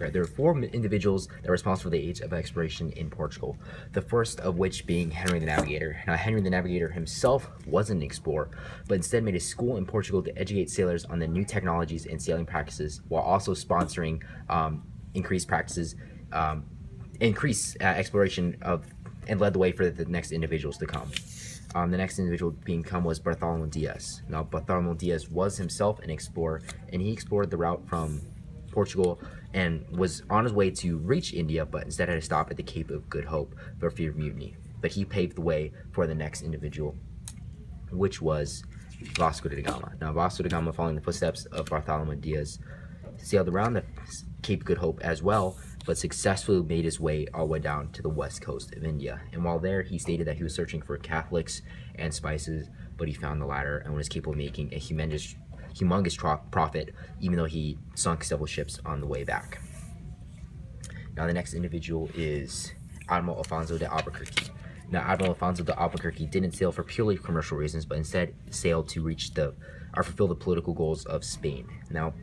Africa. There are four individuals that are responsible for the age of exploration in Portugal. The first of which being Henry the Navigator. Now, Henry the Navigator himself wasn't an explorer, but instead made a school in Portugal to educate sailors on the new technologies and sailing practices, while also sponsoring increased exploration of, and led the way for the next individuals to come. The next individual being come was Bartholomew Diaz. Now, Bartholomew Diaz was himself an explorer, and he explored the route from Portugal and was on his way to reach India, but instead had to stop at the Cape of Good Hope for fear of mutiny. But he paved the way for the next individual, which was Vasco da Gama. Now, Vasco da Gama, following the footsteps of Bartholomew Diaz, sailed around the Cape of Good Hope as well, but successfully made his way all the way down to the west coast of India. And while there, he stated that he was searching for Catholics and spices, but he found the latter and was capable of making a humongous profit, even though he sunk several ships on the way back. Now, the next individual is Admiral Alfonso de Albuquerque. Now, Admiral Alfonso de Albuquerque didn't sail for purely commercial reasons, but instead sailed to reach fulfill the political goals of Spain. Now,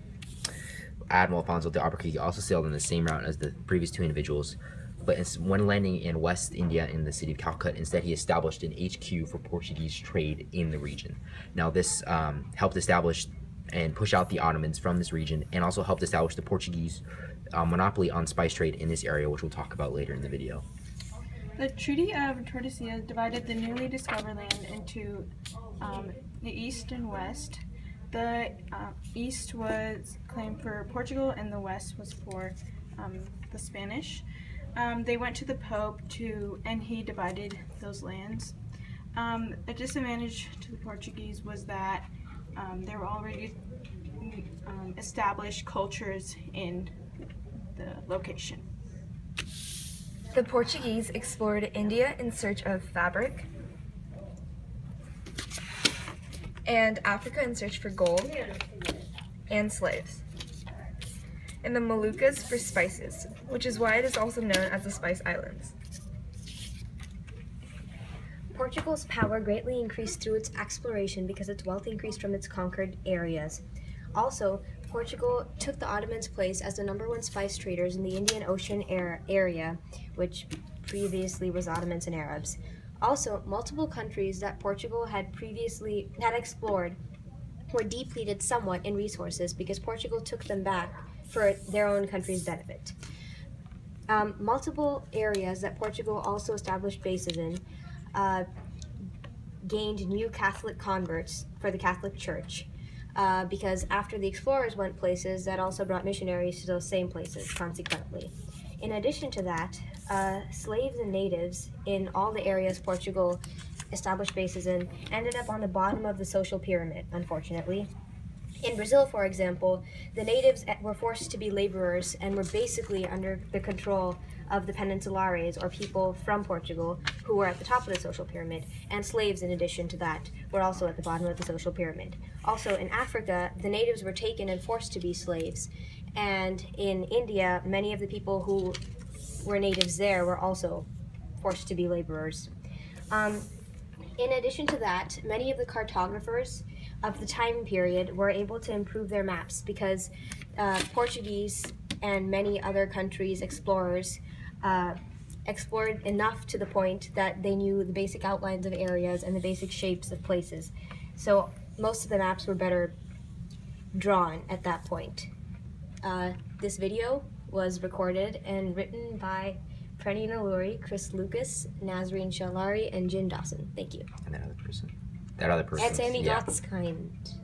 Admiral Alfonso de Albuquerque also sailed on the same route as the previous two individuals, but when landing in West India in the city of Calcutta, instead he established an HQ for Portuguese trade in the region. Now, this helped establish and push out the Ottomans from this region, and also helped establish the Portuguese monopoly on spice trade in this area, which we'll talk about later in the video. The Treaty of Tordesillas divided the newly discovered land into the east and west. The east was claimed for Portugal, and the west was for the Spanish. They went to the Pope and he divided those lands. A disadvantage to the Portuguese was that there were already established cultures in the location. The Portuguese explored India in search of fabric, and Africa in search for gold and slaves, and the Moluccas for spices, which is why it is also known as the Spice Islands. Portugal's power greatly increased through its exploration because its wealth increased from its conquered areas. Also, Portugal took the Ottomans' place as the #1 spice traders in the Indian Ocean area, which previously was Ottomans and Arabs. Also, multiple countries that Portugal had previously explored were depleted somewhat in resources because Portugal took them back for their own country's benefit. Multiple areas that Portugal also established bases in gained new Catholic converts for the Catholic Church, because after the explorers went places, that also brought missionaries to those same places, consequently. In addition to that, slaves and natives in all the areas Portugal established bases in ended up on the bottom of the social pyramid, unfortunately. In Brazil, for example, the natives were forced to be laborers and were basically under the control of the Peninsulares, or people from Portugal, who were at the top of the social pyramid, and slaves, in addition to that, were also at the bottom of the social pyramid. Also, in Africa, the natives were taken and forced to be slaves, and in India, many of the people who were natives there were also forced to be laborers. In addition to that, many of the cartographers of the time period were able to improve their maps because Portuguese and many other countries' explorers explored enough to the point that they knew the basic outlines of areas and the basic shapes of places. So most of the maps were better drawn at that point. This video was recorded and written by Prani Nalluri, Chris Lucas, Nasrin, Shalari, and Dawson. Thank you. And that other person. And Sami Gotskind.